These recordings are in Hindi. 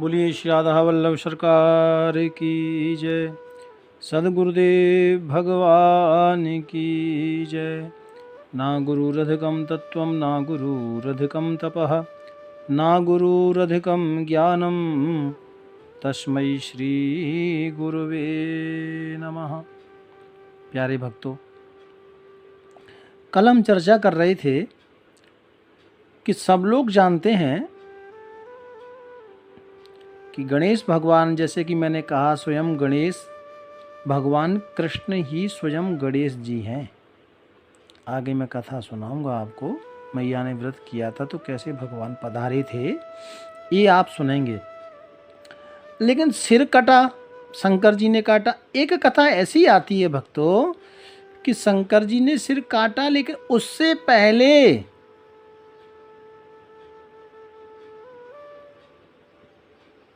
बोलिए श्री राधा वल्लभ सरकार की जय। सद्गुरुदेव भगवान की जय। ना गुरुरधिकं तत्त्वं ना गुरुरधिकं तपः ना गुरुरधिकं ज्ञानं तस्मै श्री गुरुवे नमः। प्यारे भक्तों, कल हम चर्चा कर रहे थे कि सब लोग जानते हैं कि गणेश भगवान, जैसे कि मैंने कहा, स्वयं गणेश भगवान कृष्ण ही स्वयं गणेश जी हैं। आगे मैं कथा सुनाऊंगा आपको। मैया ने व्रत किया था तो कैसे भगवान पधारे थे ये आप सुनेंगे। लेकिन सिर कटा, शंकर जी ने काटा। एक कथा ऐसी आती है भक्तों कि शंकर जी ने सिर काटा, लेकिन उससे पहले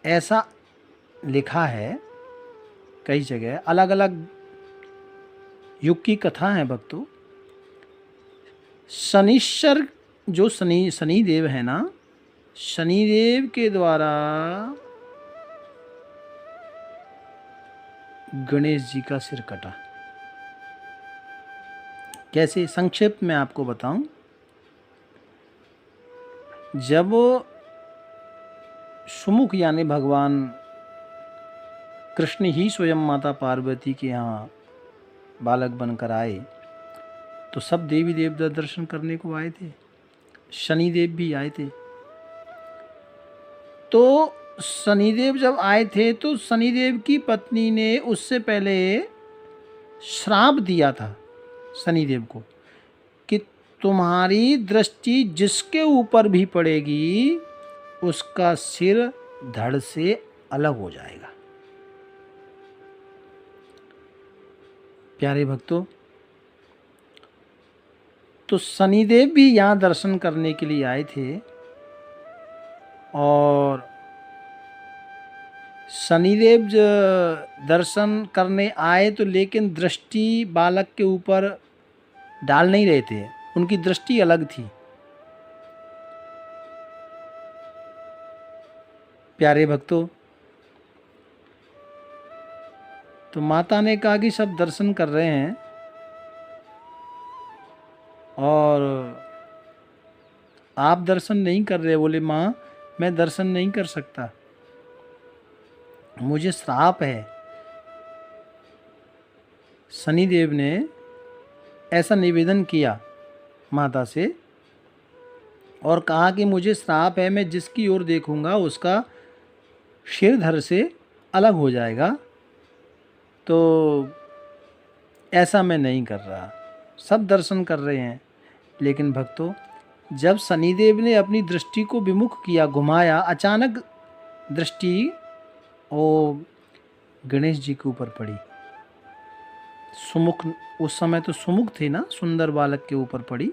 ऐसा लिखा है, कई जगह अलग अलग युग की कथा है भक्तों। शनिश्चर जो शनिदेव है ना, शनिदेव के द्वारा गणेश जी का सिर कटा। कैसे, संक्षिप्त में आपको बताऊं। जब सुमुख यानी भगवान कृष्ण ही स्वयं माता पार्वती के यहाँ बालक बनकर आए तो सब देवी देवता दर्शन करने को आए थे, शनिदेव भी आए थे। तो शनिदेव जब आए थे तो शनिदेव की पत्नी ने उससे पहले श्राप दिया था शनिदेव को कि तुम्हारी दृष्टि जिसके ऊपर भी पड़ेगी उसका सिर धड़ से अलग हो जाएगा। प्यारे भक्तों, तो शनिदेव भी यहाँ दर्शन करने के लिए आए थे और शनिदेव दर्शन करने आए तो लेकिन दृष्टि बालक के ऊपर डाल नहीं रहे थे, उनकी दृष्टि अलग थी। प्यारे भक्तों, तो माता ने कहा कि सब दर्शन कर रहे हैं और आप दर्शन नहीं कर रहे। बोले माँ, मैं दर्शन नहीं कर सकता, मुझे श्राप है। शनिदेव ने ऐसा निवेदन किया माता से और कहा कि मुझे श्राप है, मैं जिसकी ओर देखूंगा उसका सिर धड़ से अलग हो जाएगा, तो ऐसा मैं नहीं कर रहा। सब दर्शन कर रहे हैं, लेकिन भक्तों, जब शनिदेव ने अपनी दृष्टि को विमुख किया, घुमाया, अचानक दृष्टि वो गणेश जी के ऊपर पड़ी। सुमुख, उस समय तो सुमुख थे ना, सुंदर बालक के ऊपर पड़ी।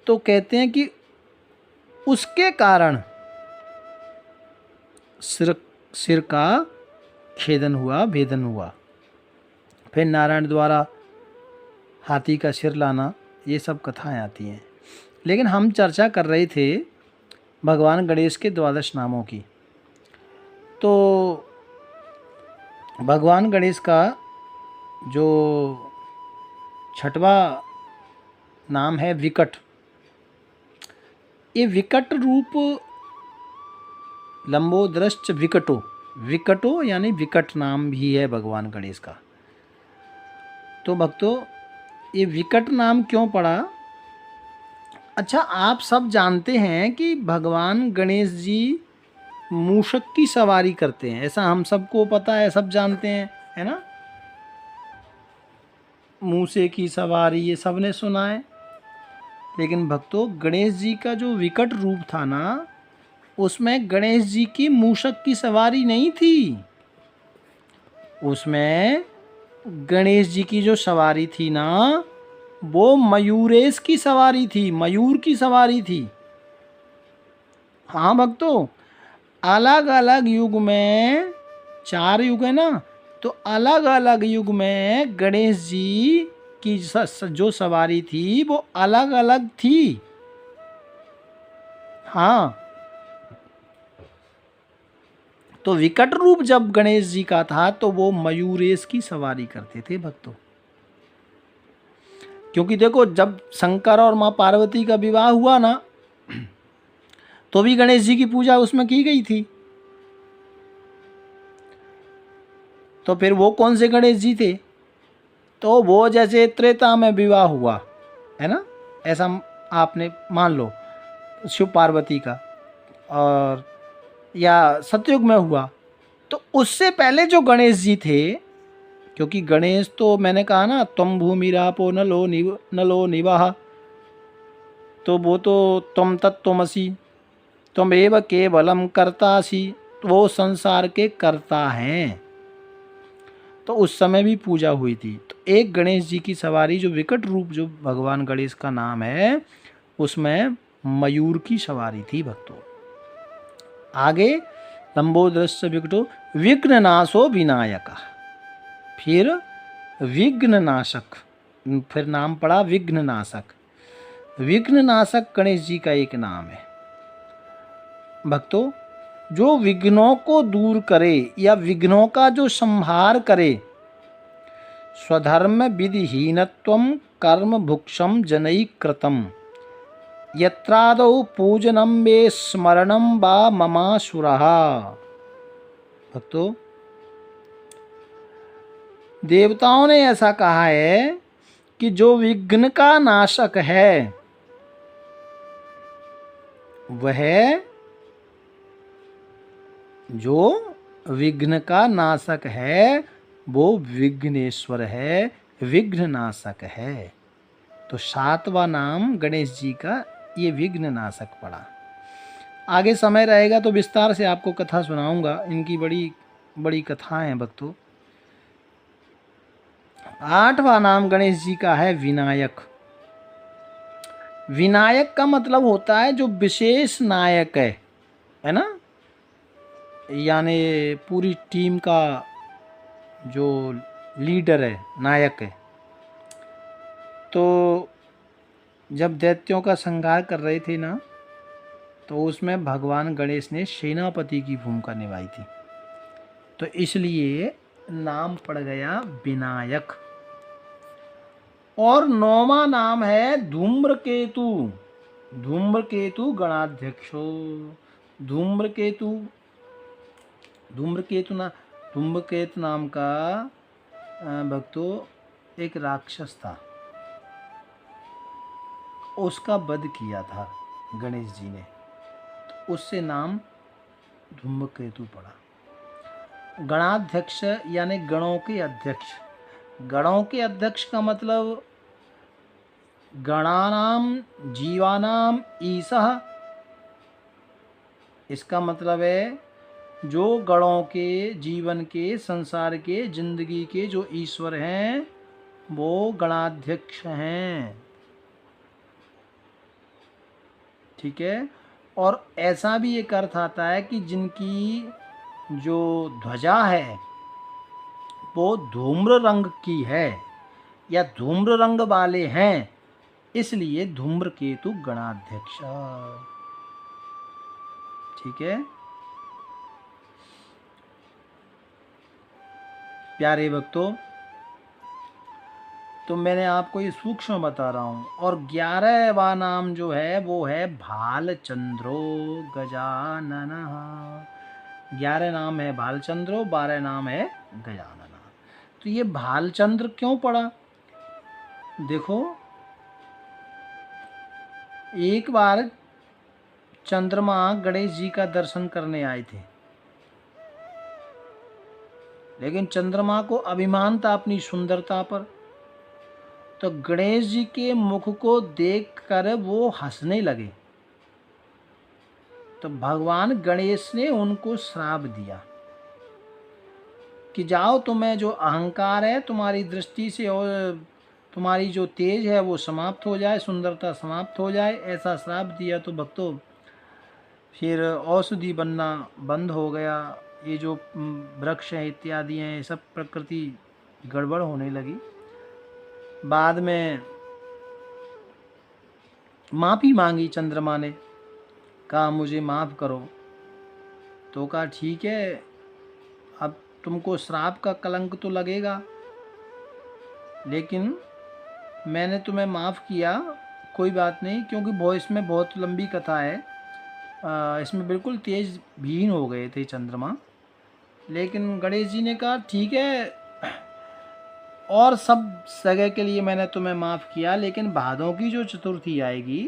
तो कहते हैं कि उसके कारण सिर का छेदन हुआ, भेदन हुआ। फिर नारायण द्वारा हाथी का सिर लाना, ये सब कथाएं आती हैं। लेकिन हम चर्चा कर रहे थे भगवान गणेश के 12 नामों की। तो भगवान गणेश का जो 6वां नाम है विकट। ये विकट रूप लंबोदरश्च विकटो, विकटो यानी विकट नाम भी है भगवान गणेश का। तो भक्तों, ये विकट नाम क्यों पड़ा? अच्छा, आप सब जानते हैं कि भगवान गणेश जी मूषक की सवारी करते हैं, ऐसा हम सबको पता है, सब जानते हैं, है ना। मूसे की सवारी ये सबने सुना है। लेकिन भक्तों, गणेश जी का जो विकट रूप था ना, उसमें गणेश जी की मूषक की सवारी नहीं थी। उसमें गणेश जी की जो सवारी थी ना, वो मयूरेश की सवारी थी, मयूर की सवारी थी। हाँ भक्तों, अलग अलग युग में, 4 युग है ना, तो अलग अलग युग में गणेश जी की जो सवारी थी वो अलग अलग थी। हाँ, तो विकट रूप जब गणेश जी का था तो वो मयूरेश की सवारी करते थे भक्तों। क्योंकि देखो जब शंकर और माँ पार्वती का विवाह हुआ ना, तो भी गणेश जी की पूजा उसमें की गई थी। तो फिर वो कौन से गणेश जी थे? तो वो जैसे त्रेता में विवाह हुआ है ना, ऐसा आपने मान लो शिव पार्वती का, और या सतयुग में हुआ, तो उससे पहले जो गणेश जी थे, क्योंकि गणेश तो मैंने कहा ना त्वं भूमिरापो नलो निवाह, तो वो तो त्वं तत्त्वमसि त्वमेव केवलम कर्तासि, वो संसार के कर्ता हैं। तो उस समय भी पूजा हुई थी। तो एक गणेश जी की सवारी जो विकट रूप जो भगवान गणेश का नाम है, उसमें मयूर की सवारी थी भक्तों। आगे लंबोदरस्य विकटो विघ्ननाशो विनायक, फिर विघ्ननाशक, फिर नाम पड़ा विघ्ननाशक। विघ्ननाशक गणेश जी का एक नाम है भक्तों, जो विघ्नों को दूर करे या विघ्नों का जो संहार करे। स्वधर्म विधिहीनत्वं कर्म भुक्षम जनैः कृतम्, यत्रादौ पूजनम मे स्मरणम वा ममासुरः। भक्तों, देवताओं ने ऐसा कहा है कि जो विघ्न का नाशक है वह, जो विघ्न का नाशक है वो विघ्नेश्वर है, विघ्न नाशक है। तो सातवां नाम गणेश जी का ये विघ्न नाशक पड़ा। आगे समय रहेगा तो विस्तार से आपको कथा सुनाऊंगा, इनकी बड़ी बड़ी कथाएं हैं भक्तों। आठवां नाम गणेश जी का है विनायक। विनायक का मतलब होता है जो विशेष नायक है ना, यानी पूरी टीम का जो लीडर है, नायक है। तो जब दैत्यों का संहार कर रहे थे ना, तो उसमें भगवान गणेश ने सेनापति की भूमिका निभाई थी, तो इसलिए नाम पड़ गया विनायक। और नौवां नाम है धूम्रकेतु। धूम्रकेतु गणाध्यक्षो। धूम्रकेतु, धूम्रकेतु नाम का भक्तों एक राक्षस था, उसका वध किया था गणेश जी ने, तो उससे नाम धूम्रकेतु पड़ा। गणाध्यक्ष यानी गणों के अध्यक्ष। गणों के अध्यक्ष का मतलब गणानाम जीवानाम ईशः, इसका मतलब है जो गणों के, जीवन के, संसार के, जिंदगी के जो ईश्वर हैं वो गणाध्यक्ष हैं। ठीक है। और ऐसा भी एक अर्थ आता है कि जिनकी जो ध्वजा है वो धूम्र रंग की है या धूम्र रंग वाले हैं, इसलिए धूम्रकेतु गणाध्यक्ष। ठीक है प्यारे भक्तों, तो मैंने आपको ये सूक्ष्म बता रहा हूँ। और 11वां नाम जो है वो है भालचंद्रो गजानन। 11 नाम है भालचंद्रो, 12 नाम है गजानन। तो ये भालचंद्र क्यों पड़ा? देखो, एक बार चंद्रमा गणेश जी का दर्शन करने आए थे, लेकिन चंद्रमा को अभिमान था अपनी सुंदरता पर, तो गणेश जी के मुख को देखकर वो हंसने लगे। तो भगवान गणेश ने उनको श्राप दिया कि जाओ, तुम्हें जो अहंकार है तुम्हारी दृष्टि से और तुम्हारी जो तेज है वो समाप्त हो जाए, सुंदरता समाप्त हो जाए, ऐसा श्राप दिया। तो भक्तों फिर औषधि बनना बंद हो गया, ये जो वृक्ष हैं इत्यादि हैं, सब प्रकृति गड़बड़ होने लगी। बाद में माफ़ी मांगी चंद्रमा ने, कहा मुझे माफ़ करो। तो कहा ठीक है, अब तुमको श्राप का कलंक तो लगेगा, लेकिन मैंने तुम्हें माफ़ किया, कोई बात नहीं, क्योंकि इसमें बहुत लंबी कथा है। इसमें बिल्कुल तेज भीन हो गए थे चंद्रमा। लेकिन गणेश जी ने कहा ठीक है, और सब जगह के लिए मैंने तुम्हें माफ़ किया, लेकिन भादों की जो चतुर्थी आएगी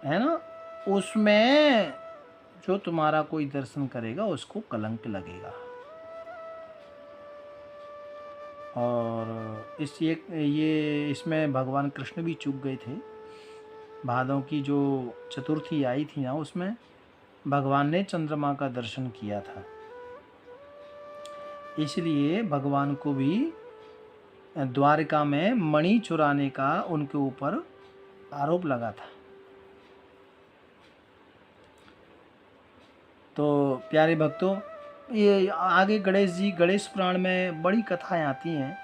है ना, उसमें जो तुम्हारा कोई दर्शन करेगा उसको कलंक लगेगा। और ये इसमें भगवान कृष्ण भी चूक गए थे। भादों की जो चतुर्थी आई थी ना, उसमें भगवान ने चंद्रमा का दर्शन किया था, इसलिए भगवान को भी द्वारका में मणि चुराने का उनके ऊपर आरोप लगा था। तो प्यारे भक्तों, ये आगे गणेश जी, गणेश पुराण में बड़ी कथाएं आती हैं।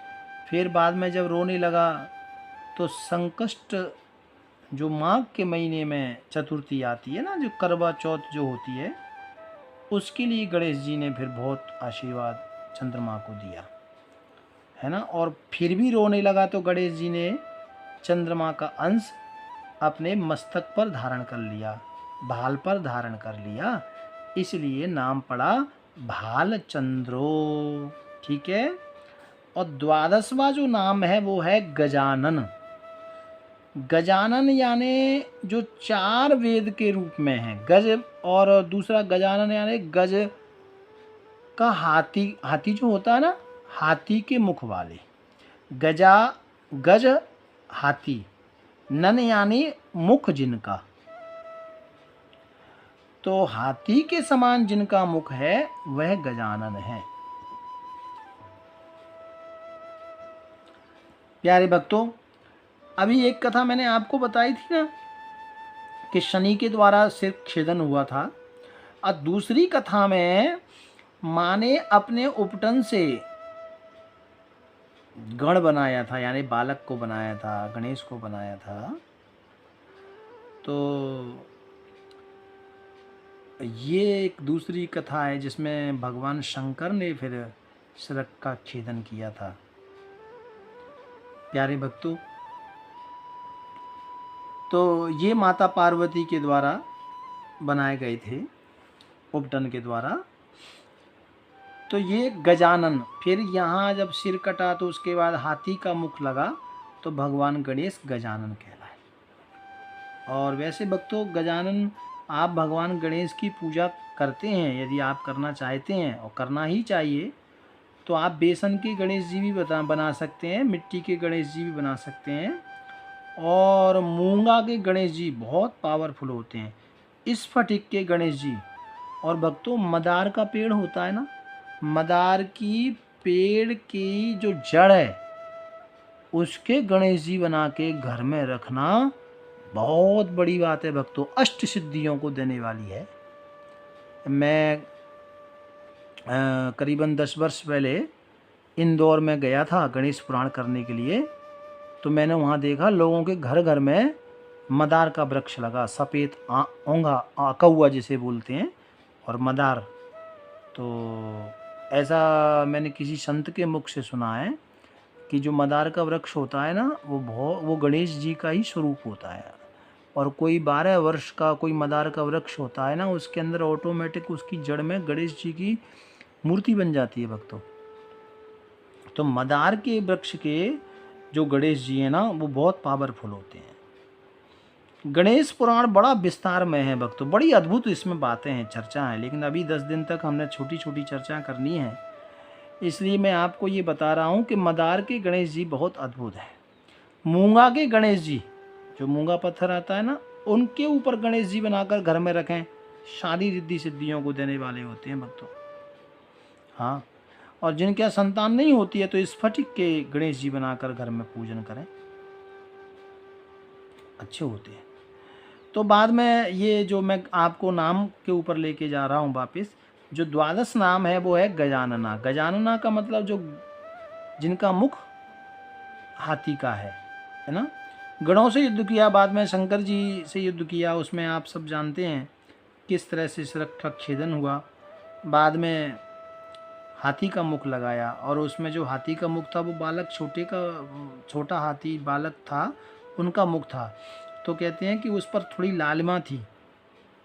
फिर बाद में जब रोने लगा तो संकष्ट जो माघ के महीने में चतुर्थी आती है ना, जो करवा चौथ जो होती है, उसके लिए गणेश जी ने फिर बहुत आशीर्वाद चंद्रमा को दिया है ना। और फिर भी रोने लगा तो गणेश जी ने चंद्रमा का अंश अपने मस्तक पर धारण कर लिया, भाल पर धारण कर लिया, इसलिए नाम पड़ा भालचंद्रो। ठीक है। और द्वादशवा जो नाम है वो है गजानन। गजानन यानी जो 4 वेद के रूप में है गज, और दूसरा गजानन यानी गज का हाथी, हाथी जो होता है ना, हाथी के मुख वाले। गज हाथी, नन यानी मुख जिनका, तो हाथी के समान जिनका मुख है वह गजानन है। प्यारे भक्तों, अभी एक कथा मैंने आपको बताई थी ना कि शनि के द्वारा सिर छेदन हुआ था, और दूसरी कथा में माँ ने अपने उपटन से गण बनाया था, यानी बालक को बनाया था, गणेश को बनाया था। तो ये एक दूसरी कथा है जिसमें भगवान शंकर ने फिर सिर का छेदन किया था। प्यारे भक्तों, तो ये माता पार्वती के द्वारा बनाए गए थे, उपटन के द्वारा। तो ये गजानन, फिर यहाँ जब सिर कटा तो उसके बाद हाथी का मुख लगा, तो भगवान गणेश गजानन कहलाए। और वैसे भक्तों, गजानन आप भगवान गणेश की पूजा करते हैं, यदि आप करना चाहते हैं, और करना ही चाहिए, तो आप बेसन के गणेश जी भी बना सकते हैं, मिट्टी के गणेश जी भी बना सकते हैं, और मूंगा के गणेश जी बहुत पावरफुल होते हैं, स्फटिक के गणेश जी। और भक्तों, मदार का पेड़ होता है ना, मदार की पेड़ की जो जड़ है उसके गणेश जी बना के घर में रखना बहुत बड़ी बात है भक्तों, अष्ट सिद्धियों को देने वाली है। मैं करीबन 10 वर्ष पहले इंदौर में गया था गणेश पुराण करने के लिए, तो मैंने वहाँ देखा लोगों के घर घर में मदार का वृक्ष लगा, सफ़ेद ओंगा कौआ जिसे बोलते हैं, और मदार। तो ऐसा मैंने किसी संत के मुख से सुना है कि जो मदार का वृक्ष होता है ना, वो गणेश जी का ही स्वरूप होता है। और कोई 12 वर्ष का कोई मदार का वृक्ष होता है ना, उसके अंदर ऑटोमेटिक उसकी जड़ में गणेश जी की मूर्ति बन जाती है भक्तों। तो मदार के वृक्ष के जो गणेश जी हैं ना, वो बहुत पावरफुल होते हैं। गणेश पुराण बड़ा विस्तार में है भक्तों, बड़ी अद्भुत इसमें बातें हैं, चर्चा है, लेकिन अभी 10 दिन तक हमने छोटी छोटी चर्चा करनी है, इसलिए मैं आपको ये बता रहा हूँ कि मदार के गणेश जी बहुत अद्भुत है। मूंगा के गणेश जी, जो मूंगा पत्थर आता है ना, उनके ऊपर गणेश जी बनाकर घर में रखें, शादी रिद्धि सिद्धियों को देने वाले होते हैं भक्तों। हाँ, और जिनके यहाँ संतान नहीं होती है तो स्फटिक के गणेश जी बनाकर घर में पूजन करें, अच्छे होते हैं। तो बाद में ये जो मैं आपको नाम के ऊपर लेके जा रहा हूँ वापस, जो द्वादश नाम है वो है गजानना। गजानना का मतलब जो जिनका मुख हाथी का है ना। गणों से युद्ध किया, बाद में शंकर जी से युद्ध किया, उसमें आप सब जानते हैं किस तरह से सिर का छेदन हुआ। बाद में हाथी का मुख लगाया, और उसमें जो हाथी का मुख था वो बालक छोटा हाथी बालक था, उनका मुख था। तो कहते हैं कि उस पर थोड़ी लालिमा थी।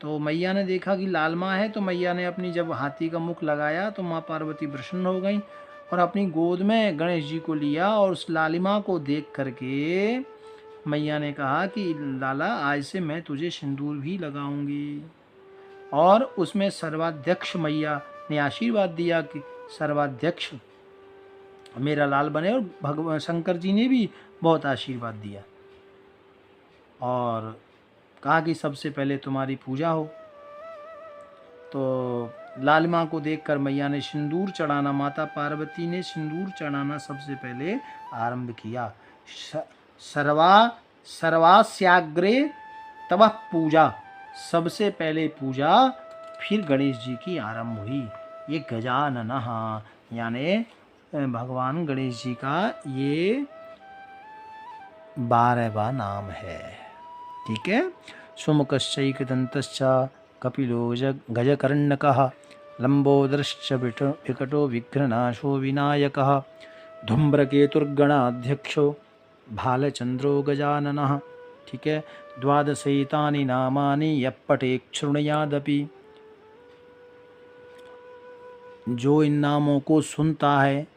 तो मैया ने देखा कि लालिमा है, तो मैया ने अपनी जब हाथी का मुख लगाया तो माँ पार्वती प्रसन्न हो गई और अपनी गोद में गणेश जी को लिया, और उस लालिमा को देख करके मैया ने कहा कि लाला, आज से मैं तुझे सिंदूर भी लगाऊंगी। और उसमें सर्वाध्यक्ष मैया ने आशीर्वाद दिया कि सर्वाध्यक्ष मेरा लाल बने, और भगवान शंकर जी ने भी बहुत आशीर्वाद दिया और कहा कि सबसे पहले तुम्हारी पूजा हो। तो लालिमा को देखकर मैया ने सिंदूर चढ़ाना, माता पार्वती ने सिंदूर चढ़ाना सबसे पहले आरंभ किया। सर्वास्याग्रे तब पूजा, सबसे पहले पूजा, फिर गणेश जी की आरंभ हुई। ये गजाननः यानी भगवान गणेश जी का ये 12वां नाम है। ठीक है। सुमुखश्चैकदन्तश्च कपिलो गजकर्णकः लंबोदरश्च विकटो विघ्ननाशो विनायकः धूम्रकेतुर्गणाध्यक्षो भालचंद्रो गजाननः। ठीक है। 12 नामानि यः पठेत् शृणुयादपि, जो इन नामों को सुनता है,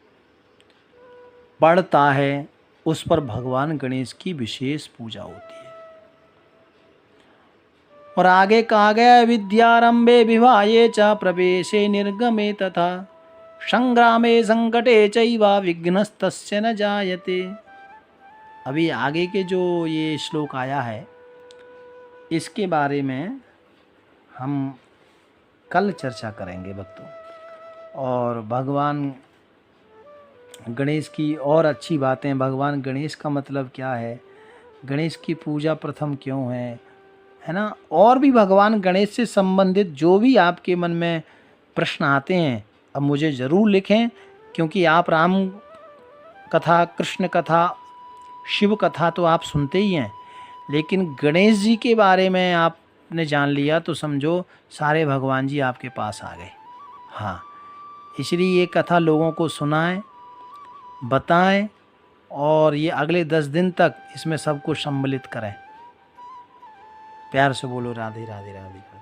पढ़ता है, उस पर भगवान गणेश की विशेष पूजा होती है। और आगे कहा गया, विद्यारंभे विवाहे च प्रवेशे निर्गमे तथा संग्रामे संकटे चैवा विघ्नस्तस्य न जायते। अभी आगे के जो ये श्लोक आया है, इसके बारे में हम कल चर्चा करेंगे भक्तों। और भगवान गणेश की और अच्छी बातें, भगवान गणेश का मतलब क्या है, गणेश की पूजा प्रथम क्यों है ना, और भी भगवान गणेश से संबंधित जो भी आपके मन में प्रश्न आते हैं, अब मुझे ज़रूर लिखें, क्योंकि आप राम कथा, कृष्ण कथा, शिव कथा तो आप सुनते ही हैं, लेकिन गणेश जी के बारे में आपने जान लिया तो समझो सारे भगवान जी आपके पास आ गए। हाँ, इसलिए ये कथा लोगों को सुनाएं, बताएं, और ये अगले 10 दिन तक इसमें सब कुछ सम्मिलित करें। प्यार से बोलो राधे राधे राधे राधे।